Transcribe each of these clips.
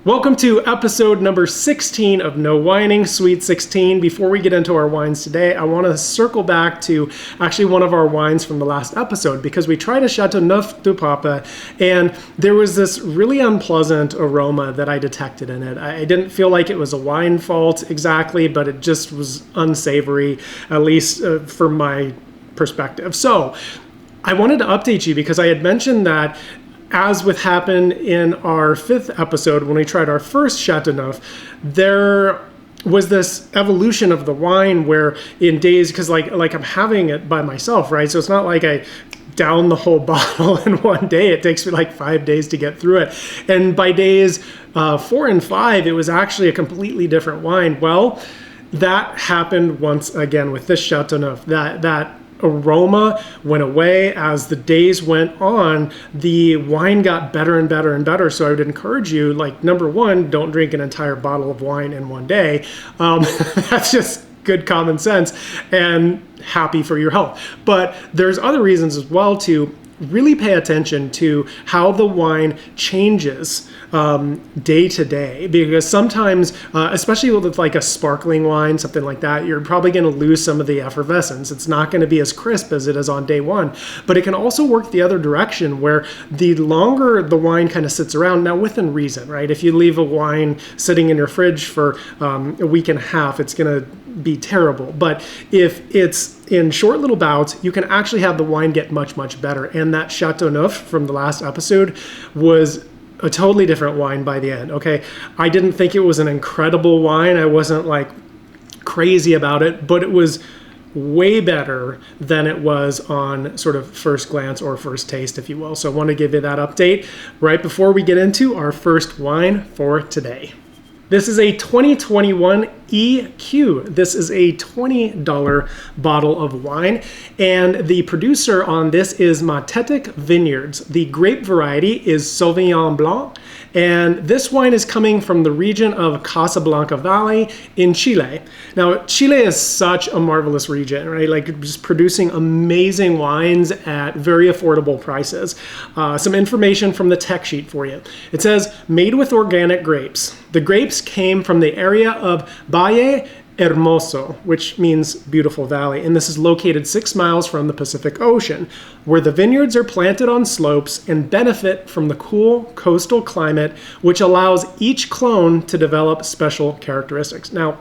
Welcome to episode number 16 of No Whining, Sweet 16. Before we get into our wines today, I want to circle back to actually one of our wines from the last episode because we tried a Chateauneuf du Pape and there was this really unpleasant aroma that I detected in it. I didn't feel like it was a wine fault exactly, but it just was unsavory, at least from my perspective. So I wanted to update you because I had mentioned that as with happened in our 5th episode when we tried our first Chateauneuf, there was this evolution of the wine where in days, because like I'm having it by myself, right? So it's not like I down the whole bottle in one day. It takes me like 5 days to get through it. And by days 4 and 5, it was actually a completely different wine. Well, that happened once again with this Chateauneuf. That aroma went away as the days went on. The wine got better and better and better. So I would encourage you, like, number one, don't drink an entire bottle of wine in one day. That's just good common sense and happy for your health. But there's other reasons as well to really pay attention to how the wine changes day to day, because sometimes, especially with like a sparkling wine, something like that, you're probably going to lose some of the effervescence. It's not going to be as crisp as it is on day one, but it can also work the other direction where the longer the wine kind of sits around, now within reason, right? If you leave a wine sitting in your fridge for a week and a half, it's going to be terrible. But if it's in short little bouts, you can actually have the wine get much, much better. And that Chateauneuf from the last episode was a totally different wine by the end, okay? I didn't think it was an incredible wine. I wasn't like crazy about it, but it was way better than it was on sort of first glance or first taste, if you will. So I want to give you that update right before we get into our first wine for today. This is a 2021 EQ. This is a $20 bottle of wine, and the producer on this is Matetic Vineyards. The grape variety is Sauvignon Blanc, and this wine is coming from the region of Casablanca Valley in Chile. Now, Chile is such a marvelous region, right? Like just producing amazing wines at very affordable prices. Some information from the tech sheet for you. It says, made with organic grapes. The grapes came from the area of Valle Hermoso, which means beautiful valley, and this is located 6 miles from the Pacific Ocean, where the vineyards are planted on slopes and benefit from the cool coastal climate, which allows each clone to develop special characteristics. Now,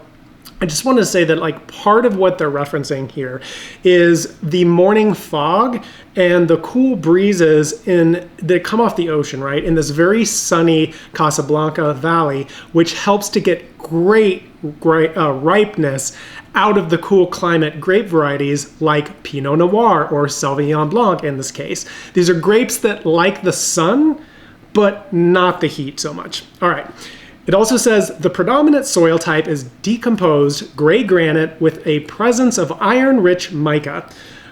I just want to say that like part of what they're referencing here is the morning fog and the cool breezes that come off the ocean, right? In this very sunny Casablanca Valley, which helps to get great ripeness out of the cool climate grape varieties like Pinot Noir or Sauvignon Blanc in this case. These are grapes that like the sun, but not the heat so much. All right. It also says the predominant soil type is decomposed gray granite with a presence of iron-rich mica.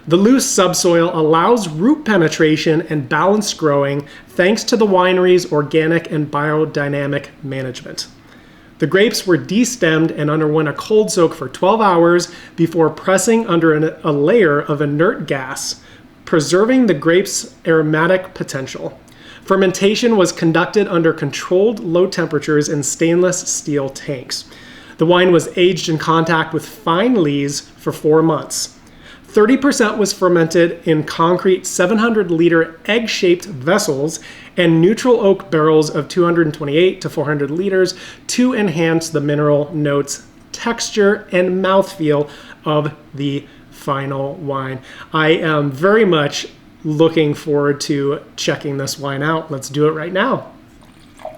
The loose subsoil allows root penetration and balanced growing thanks to the winery's organic and biodynamic management. The grapes were destemmed and underwent a cold soak for 12 hours before pressing under a layer of inert gas, preserving the grape's aromatic potential. Fermentation was conducted under controlled low temperatures in stainless steel tanks. The wine was aged in contact with fine lees for 4 months. 30% was fermented in concrete 700-liter egg-shaped vessels and neutral oak barrels of 228 to 400 liters to enhance the mineral notes, texture, and mouthfeel of the final wine. I am very much looking forward to checking this wine out. Let's do it right now. All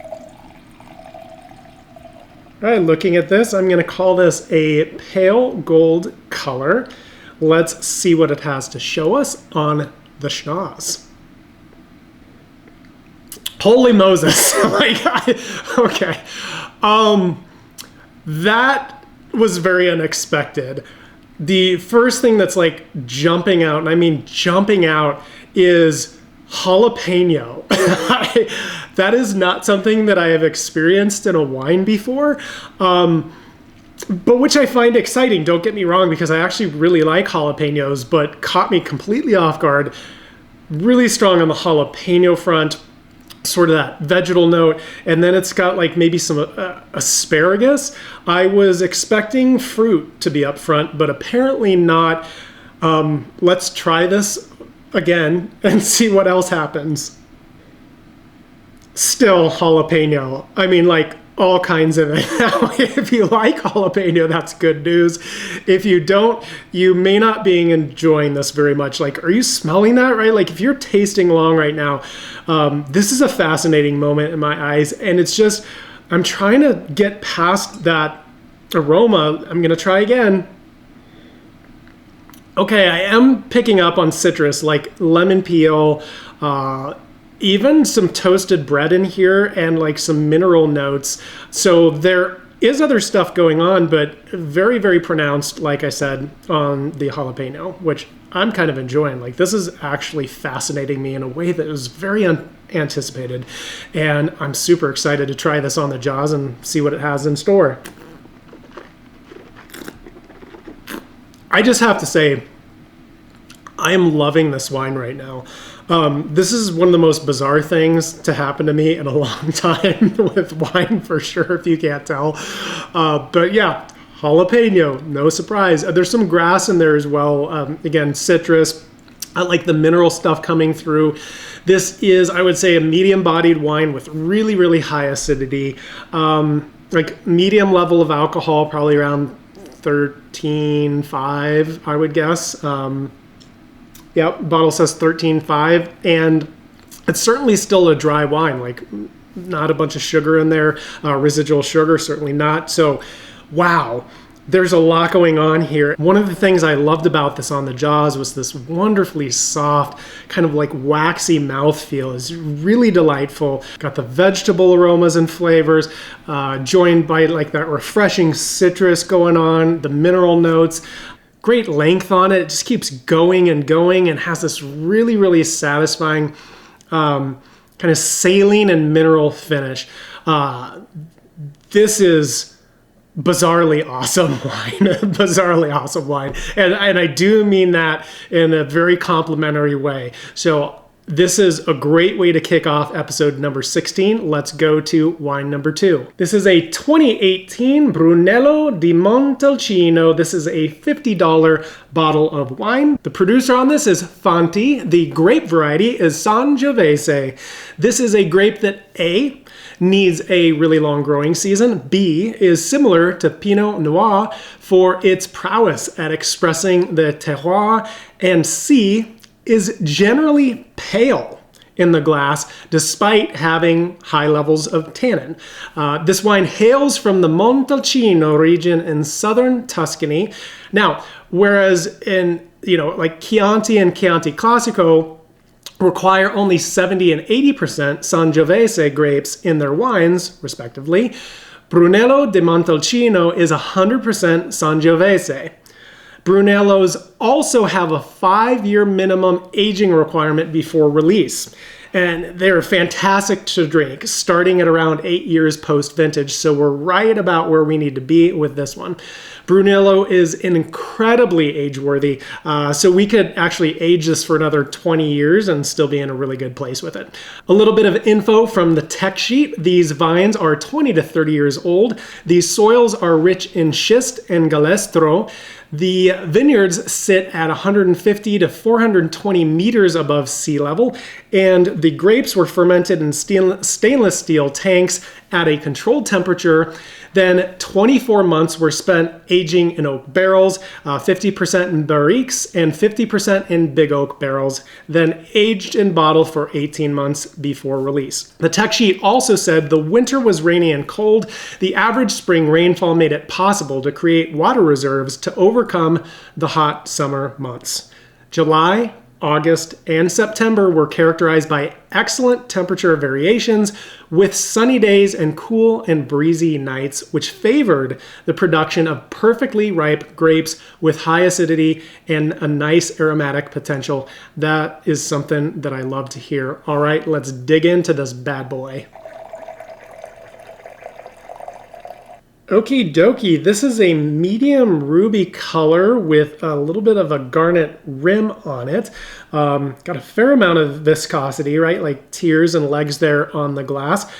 right, looking at this, I'm going to call this a pale gold color. Let's see what it has to show us on the schnoz. Holy Moses. Okay. That was very unexpected. The first thing that's like jumping out, and I mean jumping out, is jalapeno. That is not something that I have experienced in a wine before, but which I find exciting, don't get me wrong, because I actually really like jalapenos, but caught me completely off guard. Really strong on the jalapeno front. sort of that vegetal note, and then it's got like maybe some asparagus. I was expecting fruit to be up front, but apparently not. Let's try this again and see what else happens. Still jalapeno. I mean, like all kinds of it. Now, if you like jalapeno, that's good news. If you don't, you may not be enjoying this very much. Like, are you smelling that, right? Like, if you're tasting long right now, this is a fascinating moment in my eyes. And it's just, I'm trying to get past that aroma. I'm going to try again. Okay, I am picking up on citrus, like lemon peel, even some toasted bread in here, and like some mineral notes. So there is other stuff going on, but very, very pronounced, like I said, on the jalapeno, which I'm kind of enjoying. Like, this is actually fascinating me in a way that was very unanticipated. And I'm super excited to try this on the jaws and see what it has in store. I just have to say, I am loving this wine right now. This is one of the most bizarre things to happen to me in a long time with wine, for sure, if you can't tell. But yeah, jalapeno, no surprise. There's some grass in there as well. Again, citrus. I like the mineral stuff coming through. This is, I would say, a medium-bodied wine with really, really high acidity. Like medium level of alcohol, probably around 13.5, I would guess. Yep, bottle says 13.5, and it's certainly still a dry wine, like not a bunch of sugar in there, residual sugar, certainly not. So, wow, there's a lot going on here. One of the things I loved about this on the jaws was this wonderfully soft, kind of like waxy mouthfeel. It's really delightful. Got the vegetable aromas and flavors, joined by like that refreshing citrus going on, the mineral notes. Great length on it. It just keeps going and going and has this really, really satisfying kind of saline and mineral finish. This is bizarrely awesome wine. Bizarrely awesome wine. And I do mean that in a very complimentary way. So this is a great way to kick off episode number 16. Let's go to wine number 2. This is a 2018 Brunello di Montalcino. This is a $50 bottle of wine. The producer on this is Fanti. The grape variety is Sangiovese. This is a grape that A, needs a really long growing season. B, is similar to Pinot Noir for its prowess at expressing the terroir. And C, is generally pale in the glass despite having high levels of tannin. This wine hails from the Montalcino region in southern Tuscany. Now, whereas in, like Chianti and Chianti Classico require only 70 and 80% Sangiovese grapes in their wines, respectively, Brunello di Montalcino is 100% Sangiovese. Brunellos also have a 5-year minimum aging requirement before release. And they're fantastic to drink, starting at around 8 years post-vintage. So we're right about where we need to be with this one. Brunello is incredibly age-worthy. So we could actually age this for another 20 years and still be in a really good place with it. A little bit of info from the tech sheet. These vines are 20 to 30 years old. These soils are rich in schist and galestro. The vineyards sit at 150 to 420 meters above sea level, and the grapes were fermented in stainless steel tanks at a controlled temperature. Then 24 months were spent aging in oak barrels, 50% in barriques and 50% in big oak barrels, then aged in bottle for 18 months before release. The tech sheet also said the winter was rainy and cold. The average spring rainfall made it possible to create water reserves to overcome the hot summer months. July, August, and September were characterized by excellent temperature variations with sunny days and cool and breezy nights, which favored the production of perfectly ripe grapes with high acidity and a nice aromatic potential. That is something that I love to hear. All right, let's dig into this bad boy. Okie dokie, this is a medium ruby color with a little bit of a garnet rim on it. Got a fair amount of viscosity, right? Like tears and legs there on the glass.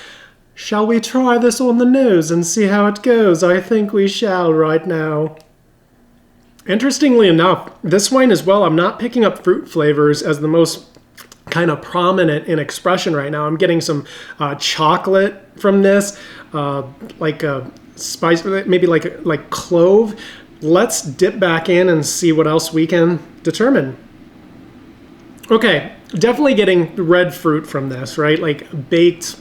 Shall we try this on the nose and see how it goes? I think we shall right now. Interestingly enough, this wine as well, I'm not picking up fruit flavors as the most kind of prominent in expression right now. I'm getting some chocolate from this, like a spice, maybe like clove. Let's dip back in and see what else we can determine. Okay, definitely getting red fruit from this, right? Like baked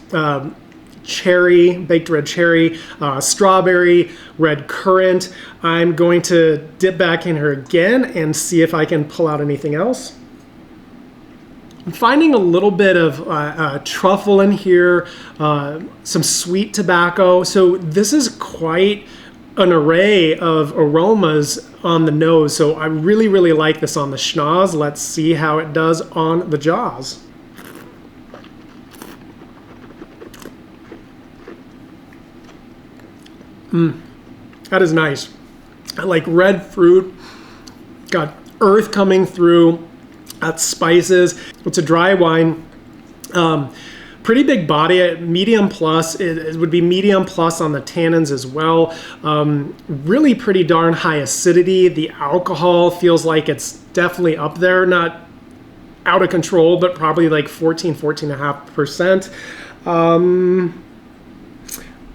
cherry, baked red cherry, strawberry, red currant. I'm going to dip back in here again and see if I can pull out anything else. I'm finding a little bit of truffle in here, some sweet tobacco. So this is quite an array of aromas on the nose. So I really, really like this on the schnoz. Let's see how it does on the jaws. That is nice. I like red fruit, got earth coming through, got spices. It's a dry wine. Pretty big body, medium plus. It would be medium plus on the tannins as well. Really pretty darn high acidity. The alcohol feels like it's definitely up there, not out of control, but probably like 14.5%.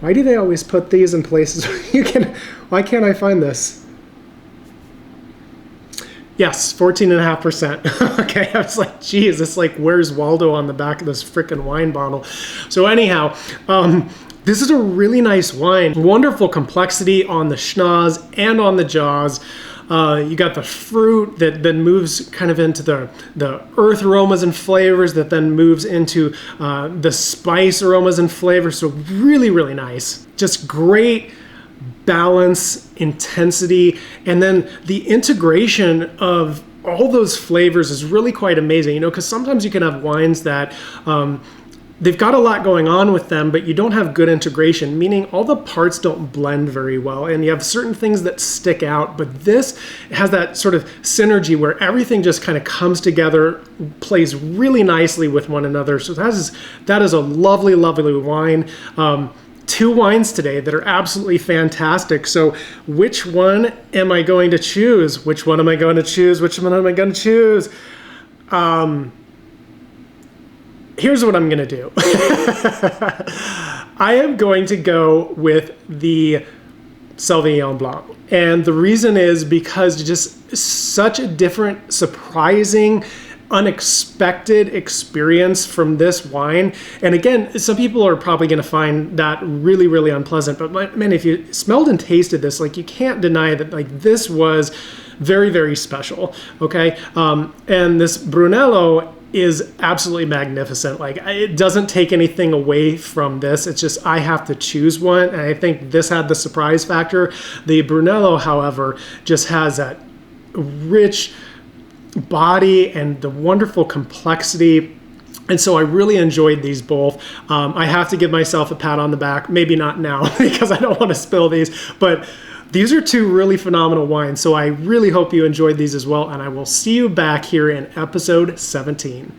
Why do they always put these in places where why can't I find this? Yes, 14.5%. Okay, I was like, geez, it's like, where's Waldo on the back of this freaking wine bottle? So anyhow, this is a really nice wine. Wonderful complexity on the schnoz and on the jaws. You got the fruit that then moves kind of into the earth aromas and flavors that then moves into the spice aromas and flavors. So really, really nice. Just great balance, intensity, and then the integration of all those flavors is really quite amazing. You know, because sometimes you can have wines that they've got a lot going on with them, but you don't have good integration, meaning all the parts don't blend very well, and you have certain things that stick out. But this has that sort of synergy where everything just kind of comes together, plays really nicely with one another. So that is a lovely, lovely wine. Two wines today that are absolutely fantastic. So which one am I going to choose? Which one am I going to choose? Which one am I going to choose? Here's what I'm going to do. I am going to go with the Sauvignon Blanc. And the reason is because just such a different, surprising, unexpected experience from this wine. And again, some people are probably going to find that really, really unpleasant. But man, if you smelled and tasted this, like, you can't deny that, like, this was very, very special. Okay. And this Brunello is absolutely magnificent. Like, it doesn't take anything away from this. It's just, I have to choose one. And I think this had the surprise factor. The Brunello, however, just has that rich body and the wonderful complexity. And so I really enjoyed these both. I have to give myself a pat on the back, maybe not now because I don't want to spill these, but these are two really phenomenal wines. So I really hope you enjoyed these as well. And I will see you back here in episode 17.